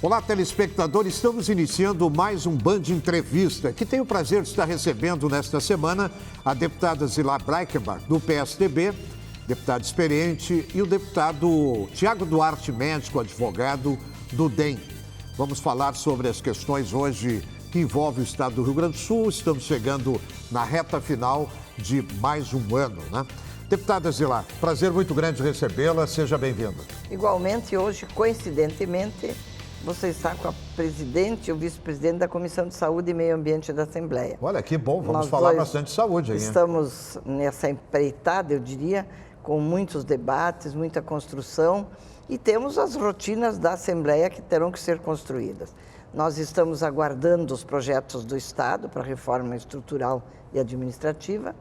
Olá, telespectadores. Estamos iniciando mais um Band Entrevista, que tem o prazer de estar recebendo nesta semana a deputada Zilá Breitenbach, do PSDB, deputado experiente, e o deputado Tiago Duarte, médico, advogado do DEM. Vamos falar sobre as questões hoje que envolvem o estado do Rio Grande do Sul. Estamos chegando na reta final de mais um ano, né? Deputada Zilá, prazer muito grande recebê-la. Seja bem-vinda. Igualmente, hoje, coincidentemente, você está com a presidente e o vice-presidente da Comissão de Saúde e Meio Ambiente da Assembleia. Olha, que bom, vamos falar bastante de saúde aí. Estamos nessa empreitada, eu diria, com muitos debates, muita construção, e temos as rotinas da Assembleia que terão que ser construídas. Nós estamos aguardando os projetos do Estado para reforma estrutural e administrativa,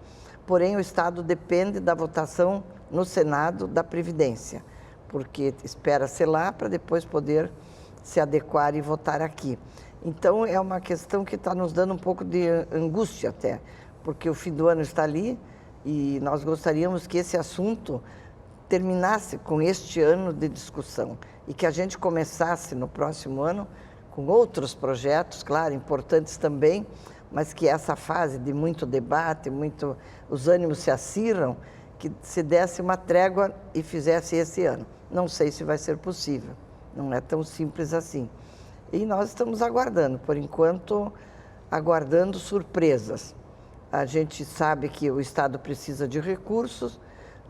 porém o Estado depende da votação no Senado da Previdência, porque espera-se lá para depois poder se adequar e votar aqui. Então, é uma questão que está nos dando um pouco de angústia até, porque o fim do ano está ali e nós gostaríamos que esse assunto terminasse com este ano de discussão e que a gente começasse no próximo ano com outros projetos, claro, importantes também, mas que essa fase de muito debate, os ânimos se acirram, que se desse uma trégua e fizesse esse ano. Não sei se vai ser possível. Não é tão simples assim. E nós estamos aguardando, por enquanto, aguardando surpresas. A gente sabe que o Estado precisa de recursos,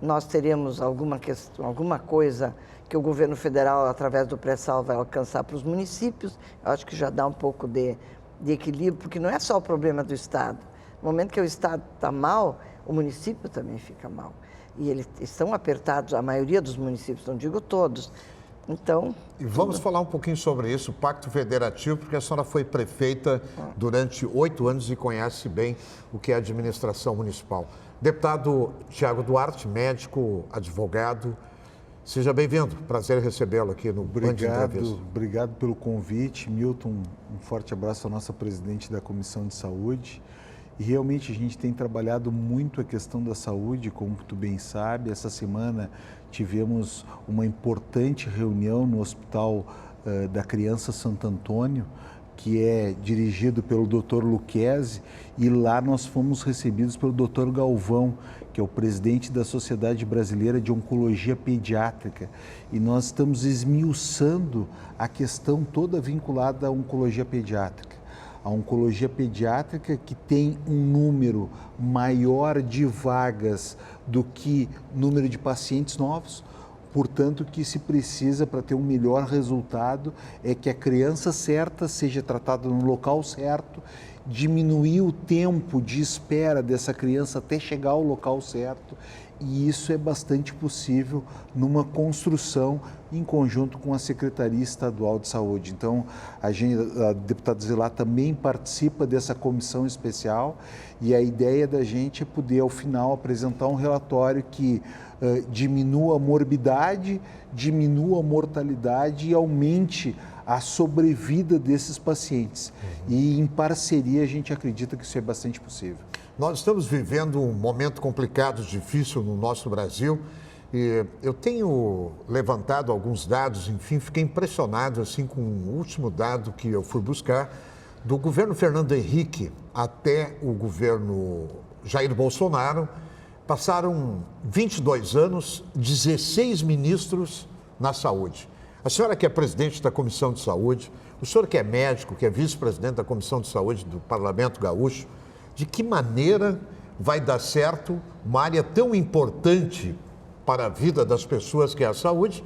nós teremos alguma coisa que o governo federal, através do pré-sal, vai alcançar para os municípios. Eu acho que já dá um pouco de equilíbrio, porque não é só o problema do Estado. No momento que o Estado está mal, o município também fica mal. E eles estão apertados, a maioria dos municípios, não digo todos. Então, e vamos falar um pouquinho sobre isso, o Pacto Federativo, porque a senhora foi prefeita durante 8 anos e conhece bem o que é a administração municipal. Deputado Tiago Duarte, médico, advogado, seja bem-vindo. Prazer recebê-lo aqui no Band Entrevista. Obrigado pelo convite, Milton. Um forte abraço à nossa presidente da Comissão de Saúde. E realmente a gente tem trabalhado muito a questão da saúde, como tu bem sabe. Essa semana tivemos uma importante reunião no Hospital da Criança Santo Antônio, que é dirigido pelo Dr. Luquezzi, e lá nós fomos recebidos pelo Dr. Galvão, que é o presidente da Sociedade Brasileira de Oncologia Pediátrica. E nós estamos esmiuçando a questão toda vinculada à oncologia pediátrica. A oncologia pediátrica, que tem um número maior de vagas do que número de pacientes novos, portanto, o que se precisa para ter um melhor resultado é que a criança certa seja tratada no local certo, diminuir o tempo de espera dessa criança até chegar ao local certo, e isso é bastante possível numa construção em conjunto com a Secretaria Estadual de Saúde. Então, a deputada Zilá também participa dessa comissão especial, e a ideia da gente é poder, ao final, apresentar um relatório que diminua a morbidade, diminua a mortalidade e aumente a sobrevida desses pacientes. E, em parceria, a gente acredita que isso é bastante possível. Nós estamos vivendo um momento complicado, difícil no nosso Brasil. E eu tenho levantado alguns dados, enfim, fiquei impressionado assim, com o último dado que eu fui buscar do governo Fernando Henrique até o governo Jair Bolsonaro. Passaram 22 anos, 16 ministros na saúde. A senhora que é presidente da Comissão de Saúde, o senhor que é médico, que é vice-presidente da Comissão de Saúde do Parlamento Gaúcho, de que maneira vai dar certo uma área tão importante para a vida das pessoas que é a saúde,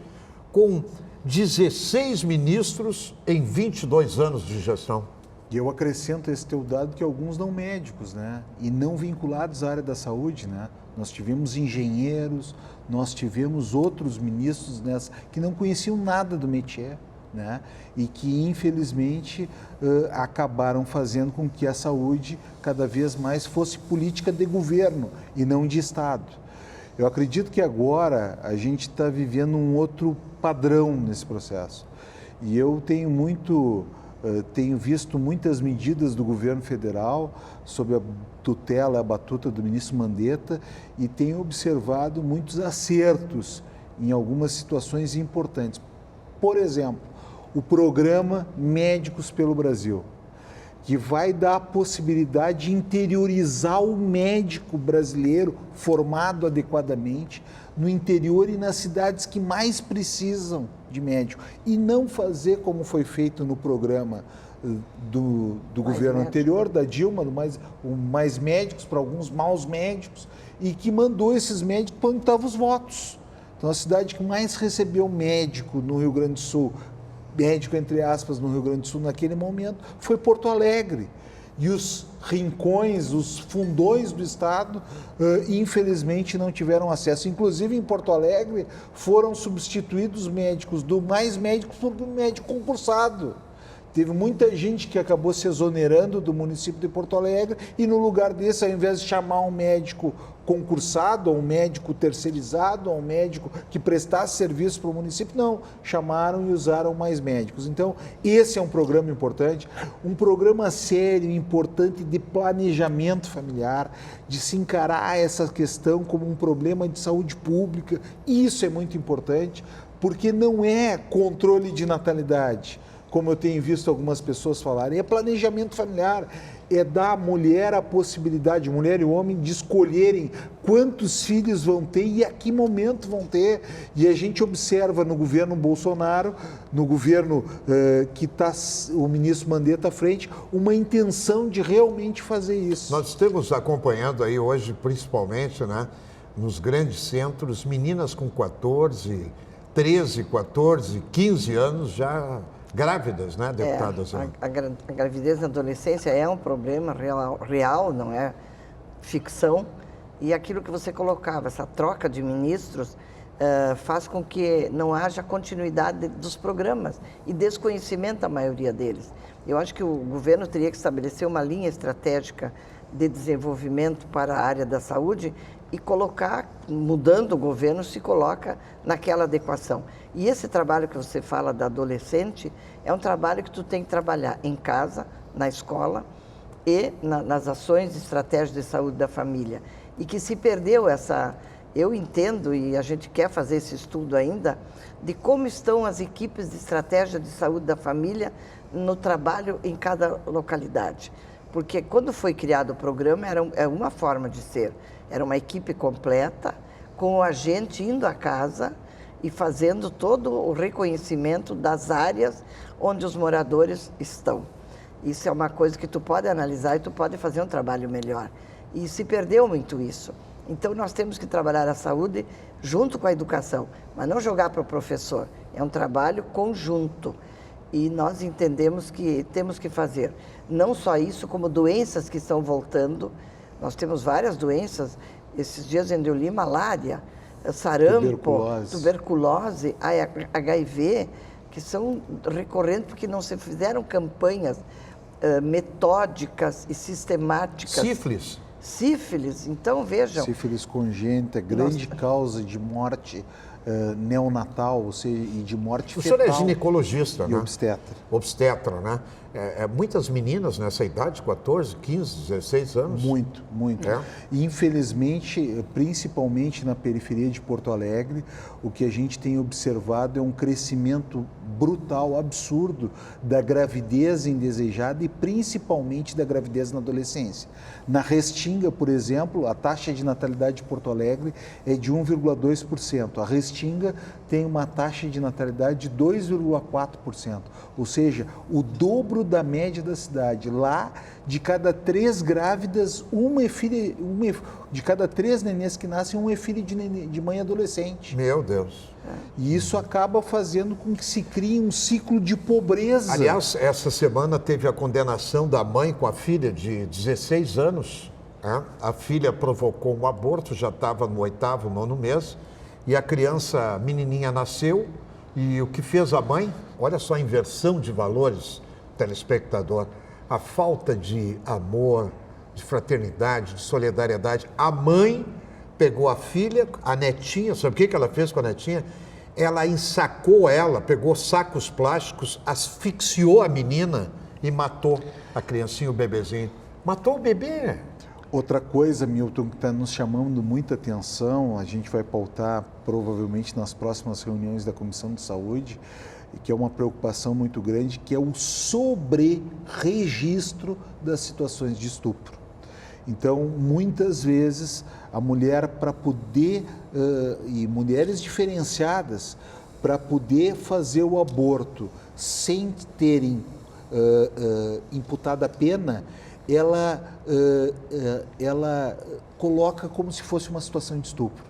com 16 ministros em 22 anos de gestão? E eu acrescento a esse teu dado que alguns não médicos, né? E não vinculados à área da saúde, né? Nós tivemos engenheiros, nós tivemos outros ministros que não conheciam nada do métier, né? E que, infelizmente, acabaram fazendo com que a saúde cada vez mais fosse política de governo e não de Estado. Eu acredito que agora a gente está vivendo um outro padrão nesse processo. E eu tenho visto muitas medidas do governo federal sob a tutela, a batuta do ministro Mandetta, e tenho observado muitos acertos em algumas situações importantes. Por exemplo, o programa Médicos pelo Brasil, que vai dar a possibilidade de interiorizar o médico brasileiro formado adequadamente no interior e nas cidades que mais precisam de médico. E não fazer como foi feito no programa do governo anterior, da Dilma, mais médicos para alguns maus médicos, e que mandou esses médicos para onde estavam os votos. Então, a cidade que mais recebeu médico no Rio Grande do Sul, médico entre aspas no Rio Grande do Sul naquele momento, foi Porto Alegre. E os rincões, os fundões do estado, infelizmente não tiveram acesso. Inclusive em Porto Alegre foram substituídos médicos do mais médicos por médico concursado. Teve muita gente que acabou se exonerando do município de Porto Alegre e no lugar desse, ao invés de chamar um médico concursado, ou um médico terceirizado, ou um médico que prestasse serviço para o município, não, chamaram e usaram mais médicos. Então, esse é um programa importante, um programa sério, importante de planejamento familiar, de se encarar essa questão como um problema de saúde pública. Isso é muito importante, porque não é controle de natalidade, como eu tenho visto algumas pessoas falarem, é planejamento familiar, é dar à mulher a possibilidade, mulher e homem, de escolherem quantos filhos vão ter e a que momento vão ter. E a gente observa no governo Bolsonaro, no governo que está o ministro Mandetta à frente, uma intenção de realmente fazer isso. Nós estamos acompanhando aí hoje, principalmente, né, nos grandes centros, meninas com 14, 13, 14, 15 anos já grávidas, né, deputada? A gravidez na adolescência é um problema real, não é ficção. E aquilo que você colocava, essa troca de ministros, faz com que não haja continuidade dos programas e desconhecimento da maioria deles. Eu acho que o governo teria que estabelecer uma linha estratégica de desenvolvimento para a área da saúde e colocar, mudando o governo, se coloca naquela adequação. E esse trabalho que você fala da adolescente é um trabalho que tu tem que trabalhar em casa, na escola e nas ações de estratégia de saúde da família. E que se perdeu essa... Eu entendo, e a gente quer fazer esse estudo ainda, de como estão as equipes de estratégia de saúde da família no trabalho em cada localidade. Porque quando foi criado o programa, era uma forma de ser. Era uma equipe completa, com o agente indo à casa e fazendo todo o reconhecimento das áreas onde os moradores estão. Isso é uma coisa que tu pode analisar e tu pode fazer um trabalho melhor. E se perdeu muito isso. Então, nós temos que trabalhar a saúde junto com a educação, mas não jogar para o professor. É um trabalho conjunto. E nós entendemos que temos que fazer não só isso, como doenças que estão voltando. Nós temos várias doenças, esses dias eu li malária, sarampo, tuberculose, HIV, que são recorrentes porque não se fizeram campanhas metódicas e sistemáticas. Sífilis, então vejam. Sífilis congênita, grande causa de morte neonatal, ou seja, e de morte fetal. O senhor é ginecologista, e né? obstetra. Obstetra, né? Muitas meninas nessa idade, 14, 15, 16 anos? Muito. E infelizmente, principalmente na periferia de Porto Alegre, o que a gente tem observado é um crescimento brutal, absurdo, da gravidez indesejada e principalmente da gravidez na adolescência. Na Restinga, por exemplo, a taxa de natalidade de Porto Alegre é de 1,2%. A Restinga tem uma taxa de natalidade de 2,4%, ou seja, o dobro da média da cidade. Lá, de cada 3 grávidas, uma é filha, de cada 3 nenês que nascem, uma é filha de mãe adolescente. Meu Deus. E isso acaba fazendo com que se crie um ciclo de pobreza. Aliás, essa semana teve a condenação da mãe com a filha de 16 anos. A filha provocou um aborto, já estava no 8º, 9º mês, e a criança, menininha, nasceu, e o que fez a mãe? Olha só a inversão de valores, telespectador. A falta de amor, de fraternidade, de solidariedade. A mãe pegou a filha, a netinha, sabe o que ela fez com a netinha? Ela ensacou ela, pegou sacos plásticos, asfixiou a menina e matou a criancinha, o bebezinho. Matou o bebê. Outra coisa, Milton, que está nos chamando muita atenção, a gente vai pautar provavelmente nas próximas reuniões da Comissão de Saúde, que é uma preocupação muito grande, que é o sobre-registro das situações de estupro. Então, muitas vezes, a mulher, para poder, e mulheres diferenciadas, para poder fazer o aborto sem terem imputada a pena, ela coloca como se fosse uma situação de estupro.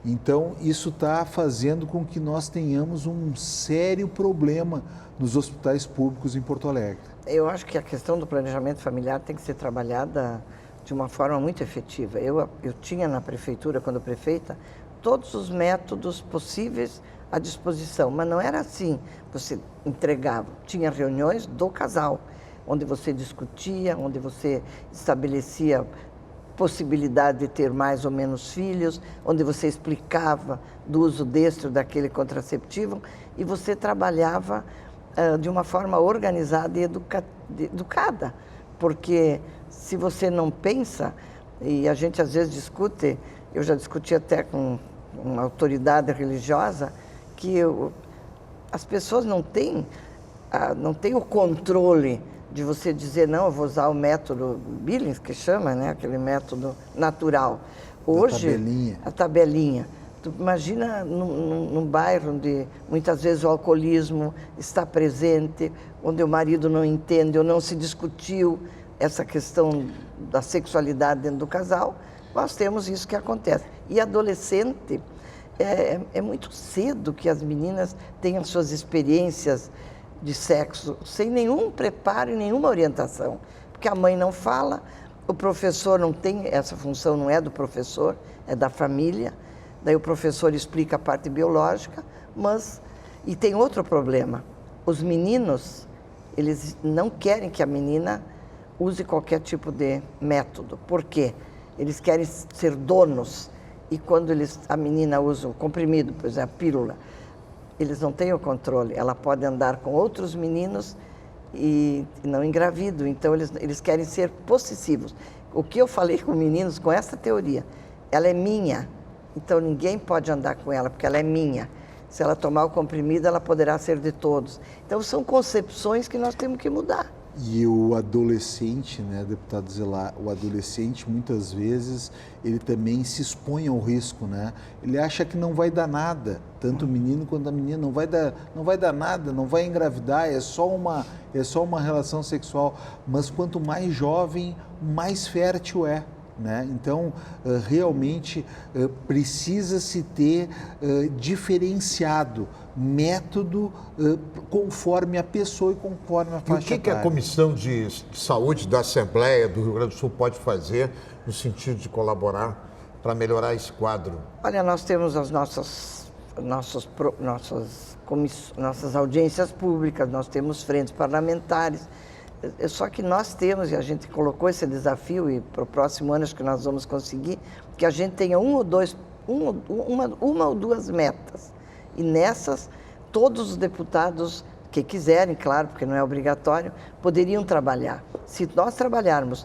Então, isso está fazendo com que nós tenhamos um sério problema nos hospitais públicos em Porto Alegre. Eu acho que a questão do planejamento familiar tem que ser trabalhada de uma forma muito efetiva. Eu tinha na prefeitura, quando prefeita, todos os métodos possíveis à disposição, mas não era assim. Você entregava, tinha reuniões do casal, onde você discutia, onde você estabelecia possibilidade de ter mais ou menos filhos, onde você explicava do uso deste ou daquele contraceptivo, e você trabalhava de uma forma organizada e educada, porque se você não pensa, e a gente às vezes discute, eu já discuti até com uma autoridade religiosa, que as pessoas não têm o controle de você dizer, não, eu vou usar o método Billings, que chama, né, aquele método natural. Hoje, a tabelinha. Tu imagina num bairro onde muitas vezes o alcoolismo está presente, onde o marido não entende ou não se discutiu essa questão da sexualidade dentro do casal, nós temos isso que acontece. E adolescente, é muito cedo que as meninas tenham suas experiências de sexo sem nenhum preparo e nenhuma orientação, porque a mãe não fala, o professor não tem, essa função não é do professor, é da família, daí o professor explica a parte biológica, e tem outro problema, os meninos, eles não querem que a menina use qualquer tipo de método, por quê? Eles querem ser donos, e quando a menina usa o comprimido, por exemplo, a pílula, eles não têm o controle, ela pode andar com outros meninos e não engravidam, então eles querem ser possessivos. O que eu falei com meninos com essa teoria, ela é minha, então ninguém pode andar com ela, porque ela é minha. Se ela tomar o comprimido, ela poderá ser de todos. Então são concepções que nós temos que mudar. E o adolescente, né, deputado Zelar, o adolescente muitas vezes ele também se expõe ao risco, né? Ele acha que não vai dar nada, tanto o menino quanto a menina, não vai dar nada, não vai engravidar, é só uma relação sexual. Mas quanto mais jovem, mais fértil é. Né? Então, realmente precisa-se ter diferenciado método conforme a pessoa e conforme a faixa etária. E o que a Comissão de Saúde da Assembleia do Rio Grande do Sul pode fazer no sentido de colaborar para melhorar esse quadro? Olha, nós temos as nossas audiências públicas, nós temos frentes parlamentares. Só que nós temos, e a gente colocou esse desafio, e para o próximo ano acho que nós vamos conseguir, que a gente tenha uma ou duas metas. E nessas, todos os deputados que quiserem, claro, porque não é obrigatório, poderiam trabalhar. Se nós trabalharmos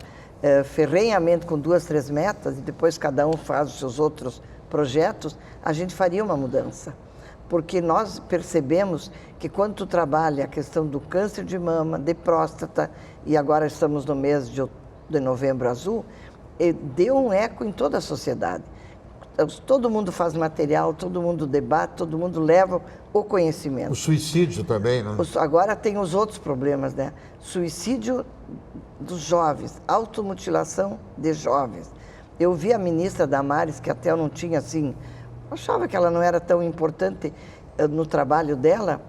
ferrenhamente com 2, 3 metas, e depois cada um faz os seus outros projetos, a gente faria uma mudança. Porque nós percebemos que quando tu trabalha a questão do câncer de mama, de próstata, e agora estamos no mês de Novembro Azul, deu um eco em toda a sociedade. Todo mundo faz material, todo mundo debate, todo mundo leva o conhecimento. O suicídio também, né? Agora tem os outros problemas, né? Suicídio dos jovens, automutilação de jovens. Eu vi a ministra Damares, que até eu não tinha assim... achava que ela não era tão importante no trabalho dela.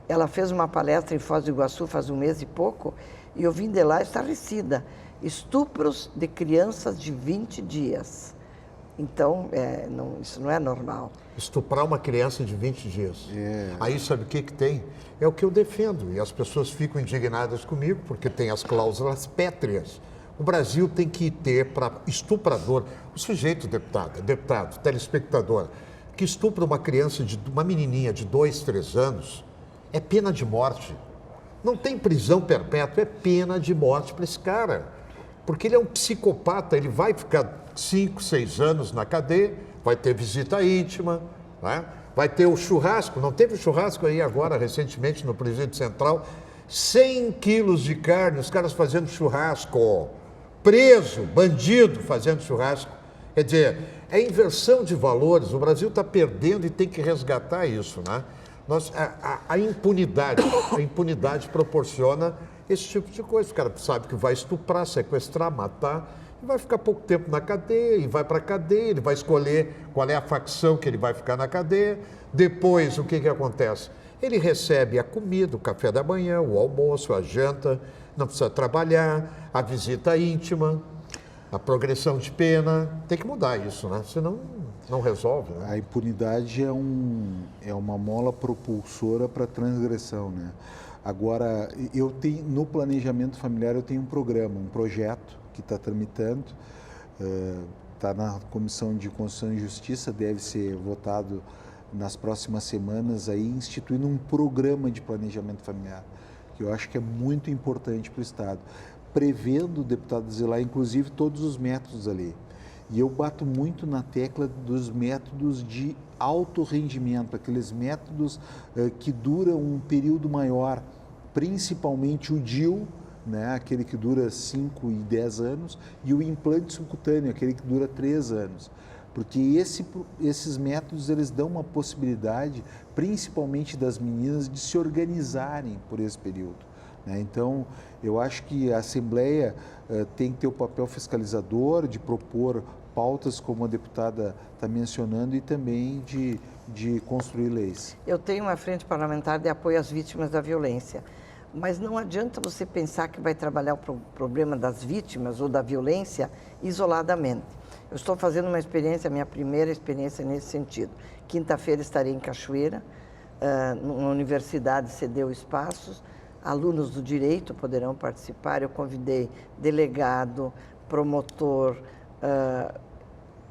Ela fez uma palestra em Foz do Iguaçu faz um mês e pouco, e eu vim de lá estarrecida. Estupros de crianças de 20 dias. Então, isso não é normal. Estuprar uma criança de 20 dias. Aí sabe o que tem? É o que eu defendo, e as pessoas ficam indignadas comigo, porque tem as cláusulas pétreas. O Brasil tem que ter para estuprador, o sujeito deputado, telespectador, que estupra uma criança, uma menininha de 2, 3 anos, é pena de morte. Não tem prisão perpétua, é pena de morte para esse cara. Porque ele é um psicopata, ele vai ficar 5, 6 anos na cadeia, vai ter visita íntima, né? vai ter o churrasco, não teve o churrasco aí agora, recentemente, no Presídio Central, 100 quilos de carne, os caras fazendo churrasco, preso, bandido fazendo churrasco. Quer dizer, é inversão de valores, o Brasil está perdendo e tem que resgatar isso, né? A impunidade proporciona esse tipo de coisa. O cara sabe que vai estuprar, sequestrar, matar, e vai ficar pouco tempo na cadeia, e vai para a cadeia, ele vai escolher qual é a facção que ele vai ficar na cadeia. Depois, o que acontece? Ele recebe a comida, o café da manhã, o almoço, a janta, não precisa trabalhar, a visita íntima, a progressão de pena. Tem que mudar isso, né? Senão não resolve, né? A impunidade é uma mola propulsora para a transgressão, né? Agora, no planejamento familiar eu tenho um programa, um projeto que está tramitando, está na Comissão de Constituição e Justiça, deve ser votado nas próximas semanas, aí instituindo um programa de planejamento familiar, que eu acho que é muito importante para o Estado, prevendo, deputado Zilá, inclusive todos os métodos ali. E eu bato muito na tecla dos métodos de alto rendimento, aqueles métodos que duram um período maior, principalmente o DIU, né, aquele que dura 5 e 10 anos, e o implante subcutâneo, aquele que dura 3 anos. Porque esses métodos eles dão uma possibilidade, principalmente das meninas, de se organizarem por esse período, né? Então, eu acho que a Assembleia tem que ter o papel fiscalizador, de propor pautas, como a deputada está mencionando, e também de construir leis. Eu tenho uma frente parlamentar de apoio às vítimas da violência, mas não adianta você pensar que vai trabalhar o problema das vítimas ou da violência isoladamente. Eu estou fazendo uma experiência, minha primeira experiência nesse sentido. Quinta-feira estarei em Cachoeira, numa universidade cedeu espaços, alunos do direito poderão participar. Eu convidei delegado, promotor,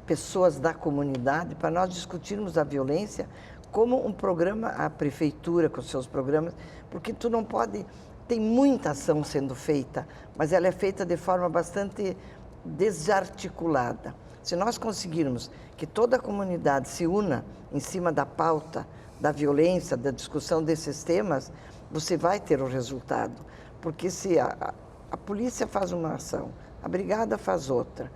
pessoas da comunidade para nós discutirmos a violência como um programa, a prefeitura com seus programas, porque tu não pode, tem muita ação sendo feita, mas ela é feita de forma bastante desarticulada. Se nós conseguirmos que toda a comunidade se una em cima da pauta da violência, da discussão desses temas, você vai ter o resultado. Porque se a polícia faz uma ação, a brigada faz outra,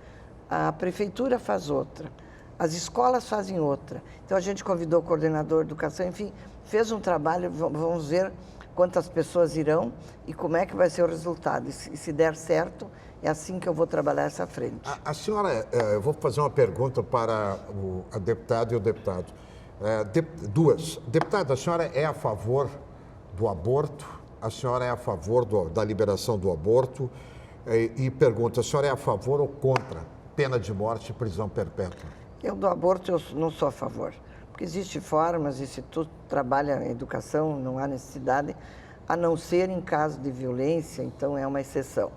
a prefeitura faz outra, as escolas fazem outra. Então a gente convidou o coordenador de educação, enfim, fez um trabalho, vamos ver quantas pessoas irão e como é que vai ser o resultado. E se der certo, é assim que eu vou trabalhar essa frente. A senhora, eu vou fazer uma pergunta para a deputada e o deputado. Duas. Deputada, a senhora é a favor do aborto? A senhora é a favor da liberação do aborto? E pergunta, a senhora é a favor ou contra pena de morte e prisão perpétua? Eu do aborto eu não sou a favor, porque existem formas e se tu trabalha em educação não há necessidade, a não ser em caso de violência, então é uma exceção.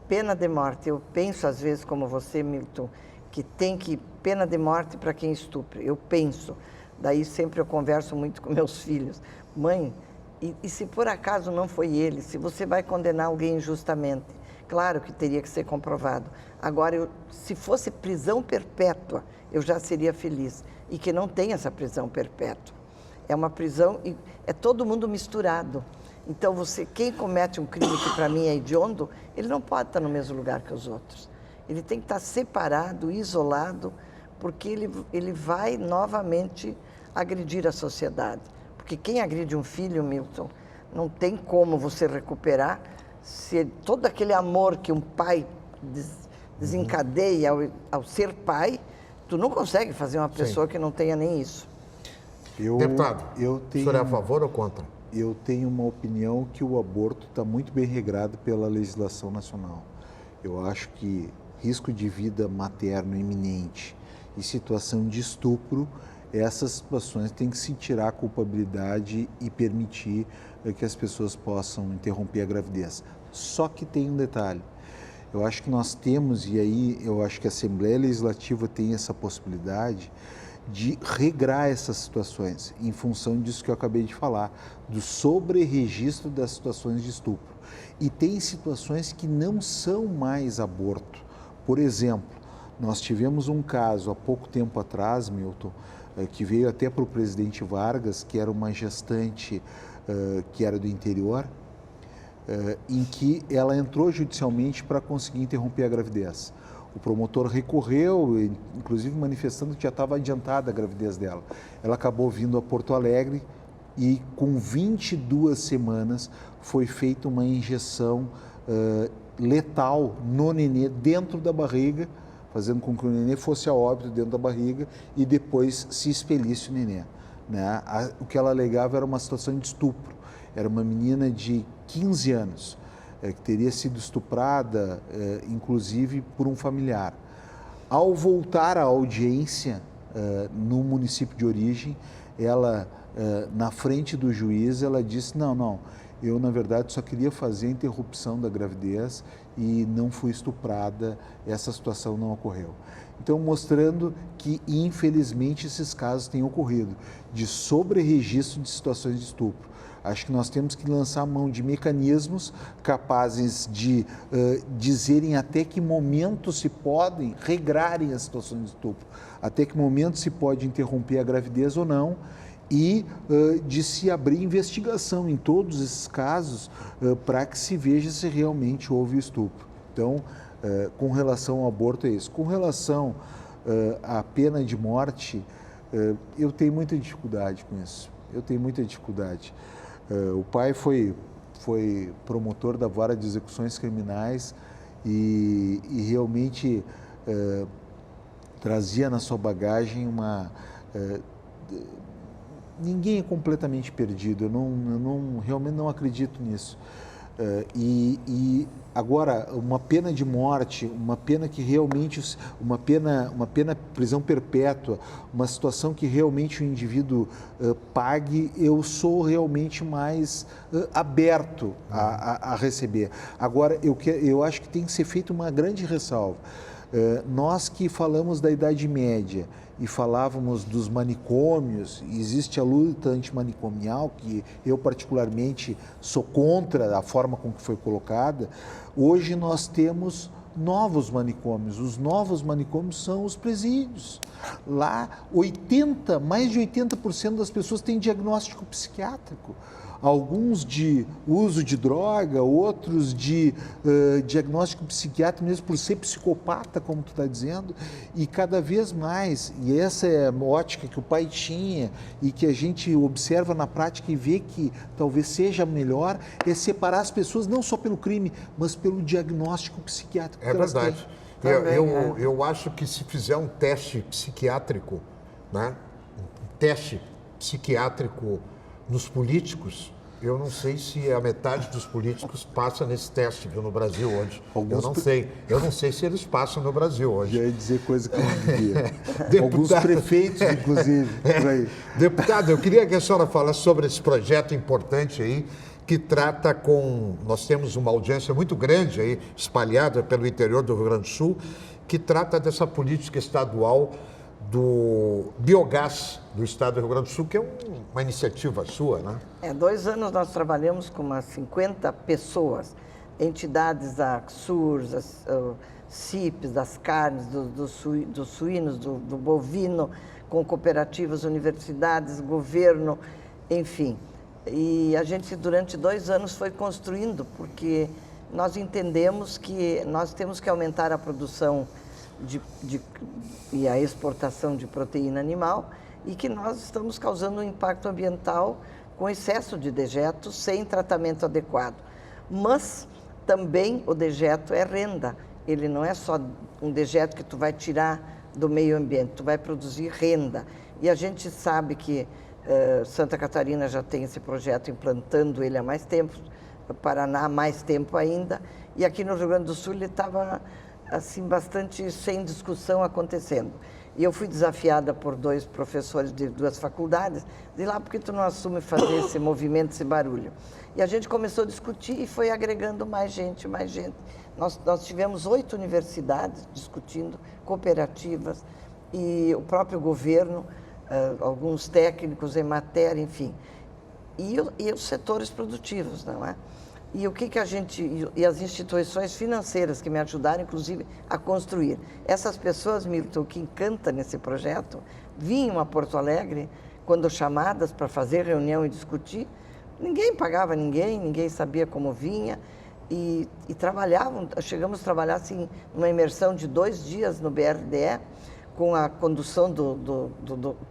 Pena de morte, eu penso às vezes como você, Milton, que tem que pena de morte para quem estupra, eu penso, daí sempre eu converso muito com meus filhos, mãe, e se por acaso não foi ele, se você vai condenar alguém injustamente, claro que teria que ser comprovado. Agora, se fosse prisão perpétua, eu já seria feliz. E que não tem essa prisão perpétua. É uma prisão, e é todo mundo misturado. Então, quem comete um crime que para mim é hediondo, ele não pode estar no mesmo lugar que os outros. Ele tem que estar separado, isolado, porque ele vai novamente agredir a sociedade. Porque quem agride um filho, Milton, não tem como você recuperar se todo aquele amor que um pai desencadeia ao ser pai, tu não consegue fazer uma pessoa que não tenha nem isso. Deputado, o senhor é a favor ou contra? Eu tenho uma opinião que o aborto está muito bem regrado pela legislação nacional. Eu acho que risco de vida materno iminente e situação de estupro, essas situações têm que se tirar a culpabilidade e permitir que as pessoas possam interromper a gravidez. Só que tem um detalhe, eu acho que nós temos, e aí eu acho que a Assembleia Legislativa tem essa possibilidade de regrar essas situações, em função disso que eu acabei de falar, do sobre-registro das situações de estupro. E tem situações que não são mais aborto. Por exemplo, nós tivemos um caso há pouco tempo atrás, Milton, que veio até para o presidente Vargas, que era uma gestante que era do interior, em que ela entrou judicialmente para conseguir interromper a gravidez. O promotor recorreu, inclusive manifestando que já estava adiantada a gravidez dela. Ela acabou vindo a Porto Alegre e com 22 semanas foi feita uma injeção letal no nenê dentro da barriga, fazendo com que o nenê fosse a óbito dentro da barriga e depois se expelisse o nenê. Né? O que ela alegava era uma situação de estupro. Era uma menina de 15 anos, que teria sido estuprada, inclusive, por um familiar. Ao voltar à audiência no município de origem, ela, na frente do juiz, ela disse, não, eu, na verdade, só queria fazer a interrupção da gravidez e não fui estuprada, essa situação não ocorreu. Então, mostrando que, infelizmente, esses casos têm ocorrido, de sobre-registro de situações de estupro. Acho que nós temos que lançar a mão de mecanismos capazes de dizerem até que momento se podem, regrarem as situações de estupro, até que momento se pode interromper a gravidez ou não, e de se abrir investigação em todos esses casos para que se veja se realmente houve estupro. Então, com relação ao aborto é isso. Com relação à pena de morte, eu tenho muita dificuldade com isso. Eu tenho muita dificuldade. O pai foi promotor da Vara de Execuções Criminais e realmente trazia na sua bagagem uma... Ninguém é completamente perdido, eu realmente não acredito nisso. E agora, uma pena de morte, uma pena que realmente, uma pena prisão perpétua, uma situação que realmente o indivíduo pague, eu sou realmente mais aberto a receber. Agora, eu acho que tem que ser feita uma grande ressalva. Nós que falamos da Idade Média e falávamos dos manicômios, existe a luta antimanicomial, que eu particularmente sou contra a forma com que foi colocada. Hoje nós temos novos manicômios. Os novos manicômios são os presídios. Lá, mais de 80% das pessoas têm diagnóstico psiquiátrico. Alguns de uso de droga, outros de diagnóstico psiquiátrico mesmo por ser psicopata, como tu está dizendo, e cada vez mais, e essa é a ótica que o pai tinha e que a gente observa na prática e vê que talvez seja melhor, é separar as pessoas não só pelo crime, mas pelo diagnóstico psiquiátrico que elas verdade. têm. Eu acho que se fizer um teste psiquiátrico, né? Um teste psiquiátrico nos políticos, eu não sei se a metade dos políticos passa nesse teste, viu, no Brasil hoje. Eu não sei se eles passam no Brasil hoje. Já ia dizer coisa que eu não devia. Alguns prefeitos, inclusive, por aí. Deputado, eu queria que a senhora falasse sobre esse projeto importante aí, que trata nós temos uma audiência muito grande aí, espalhada pelo interior do Rio Grande do Sul, que trata dessa política estadual do biogás do estado do Rio Grande do Sul, que é uma iniciativa sua, né? 2 anos nós trabalhamos com umas 50 pessoas, entidades da SURS, das CIPs, das carnes, dos suínos, do bovino, com cooperativas, universidades, governo, enfim. E a gente, durante 2 anos, foi construindo, porque nós entendemos que nós temos que aumentar a produção e a exportação de proteína animal e que nós estamos causando um impacto ambiental com excesso de dejetos sem tratamento adequado. Mas também o dejeto é renda, ele não é só um dejeto que tu vai tirar do meio ambiente, tu vai produzir renda. E a gente sabe que Santa Catarina já tem esse projeto implantando ele há mais tempo, Paraná há mais tempo ainda, e aqui no Rio Grande do Sul ele estava assim, bastante sem discussão acontecendo. E eu fui desafiada por 2 professores de 2 faculdades, de lá, por que tu não assume fazer esse movimento, esse barulho? E a gente começou a discutir e foi agregando mais gente, mais gente. Nós tivemos 8 universidades discutindo, cooperativas, e o próprio governo, alguns técnicos em matéria, enfim. E os setores produtivos, não é? E o que a gente... E as instituições financeiras que me ajudaram, inclusive, a construir. Essas pessoas, Milton, o que encanta nesse projeto vinham a Porto Alegre, quando chamadas para fazer reunião e discutir, ninguém pagava ninguém sabia como vinha, e trabalhavam, chegamos a trabalhar assim, numa imersão de 2 dias no BRDE, com a condução do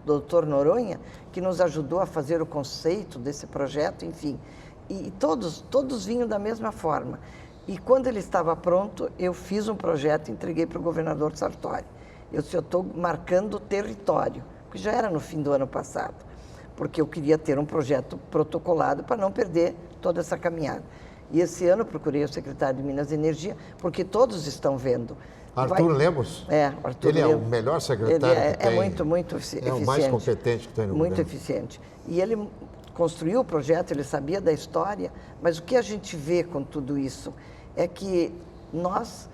Dr. Noronha, que nos ajudou a fazer o conceito desse projeto, enfim. E todos vinham da mesma forma. E quando ele estava pronto, eu fiz um projeto e entreguei para o governador Sartori. Eu estou marcando o território, que já era no fim do ano passado, porque eu queria ter um projeto protocolado para não perder toda essa caminhada. E esse ano eu procurei o secretário de Minas e Energia, porque todos estão vendo. Arthur Lemos? Arthur Ele Lemos. É o melhor secretário que tem. É muito eficiente. É o mais competente que tem no Muito governo. eficiente. E ele construiu o projeto, ele sabia da história, mas o que a gente vê com tudo isso é que nós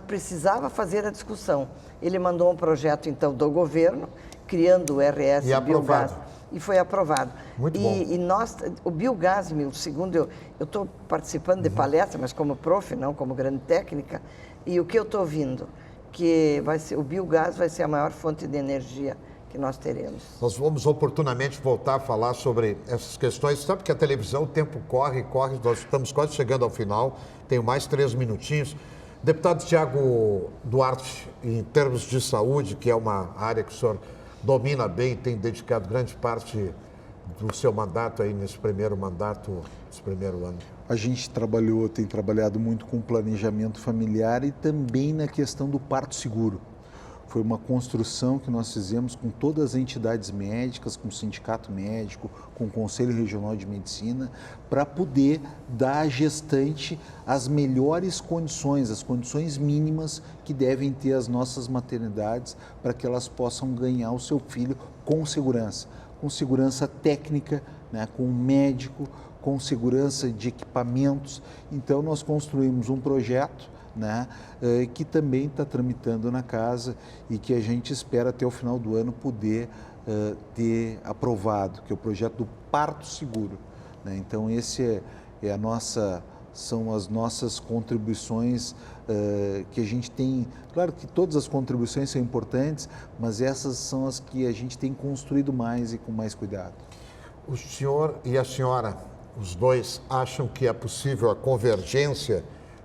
precisava fazer a discussão. Ele mandou um projeto, então, do governo, criando o RS Biogás. E foi aprovado. Muito bom. E nós, o biogás, segundo eu estou participando de palestra, mas como prof, não como grande técnica, e o que eu estou ouvindo, que o biogás vai ser a maior fonte de energia que nós teremos. Nós vamos oportunamente voltar a falar sobre essas questões, sabe que a televisão, o tempo corre, nós estamos quase chegando ao final, tenho mais 3 minutinhos. Deputado Tiago Duarte, em termos de saúde, que é uma área que o senhor domina bem, tem dedicado grande parte do seu mandato aí nesse primeiro mandato, nesse primeiro ano. A gente tem trabalhado muito com planejamento familiar e também na questão do parto seguro. Foi uma construção que nós fizemos com todas as entidades médicas, com o Sindicato Médico, com o Conselho Regional de Medicina, para poder dar à gestante as melhores condições, as condições mínimas que devem ter as nossas maternidades para que elas possam ganhar o seu filho com segurança técnica, né, com um médico, com segurança de equipamentos. Então, nós construímos um projeto, né, que também está tramitando na casa e que a gente espera até o final do ano poder ter aprovado, que é o projeto do parto seguro, né? Então, são as nossas contribuições que a gente tem. Claro que todas as contribuições são importantes, mas essas são as que a gente tem construído mais e com mais cuidado. O senhor e a senhora, os dois, acham que é possível a convergência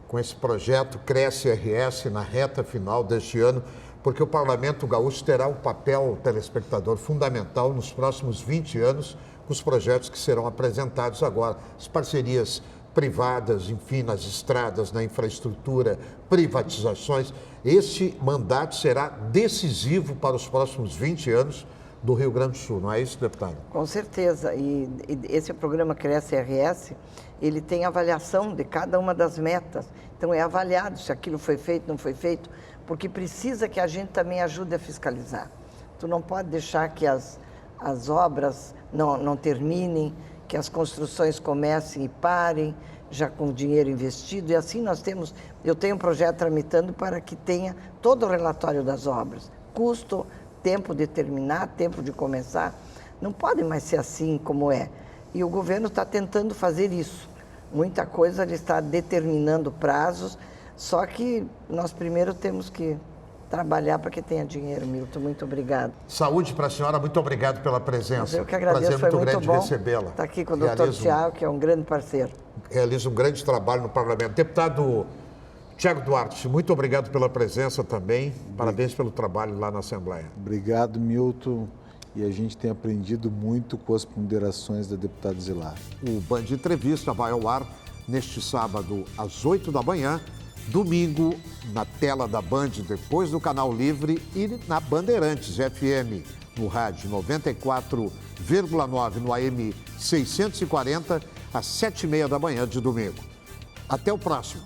com esse projeto Cresce RS na reta final deste ano, porque o Parlamento Gaúcho terá um papel, telespectador, fundamental nos próximos 20 anos com os projetos que serão apresentados agora, as parcerias privadas, enfim, nas estradas, na infraestrutura, privatizações. Este mandato será decisivo para os próximos 20 anos do Rio Grande do Sul, não é isso, deputado? Com certeza, e esse programa Cresce RS, ele tem avaliação de cada uma das metas, então é avaliado se aquilo foi feito, não foi feito, porque precisa que a gente também ajude a fiscalizar. Tu não pode deixar que as obras não terminem, que as construções comecem e parem, já com o dinheiro investido, e assim eu tenho um projeto tramitando para que tenha todo o relatório das obras, custo, tempo de terminar, tempo de começar, não pode mais ser assim como é. E o governo está tentando fazer isso. Muita coisa ele está determinando prazos, só que nós primeiro temos que trabalhar para que tenha dinheiro, Milton. Muito obrigado. Saúde para a senhora, muito obrigado pela presença. Mas eu que agradeço, prazer foi muito muito grande bom recebê-la. estar aqui com o doutor Tiago, que é um grande parceiro. Realiza um grande trabalho no Parlamento. Deputado Tiago Duarte, muito obrigado pela presença também. Parabéns pelo trabalho lá na Assembleia. Obrigado, Milton. E a gente tem aprendido muito com as ponderações da deputada Zilar. O Band Entrevista vai ao ar neste sábado às 8 da manhã, domingo na tela da Band, depois do Canal Livre e na Bandeirantes FM, no rádio 94,9 no AM 640, às 7h30 da manhã de domingo. Até o próximo.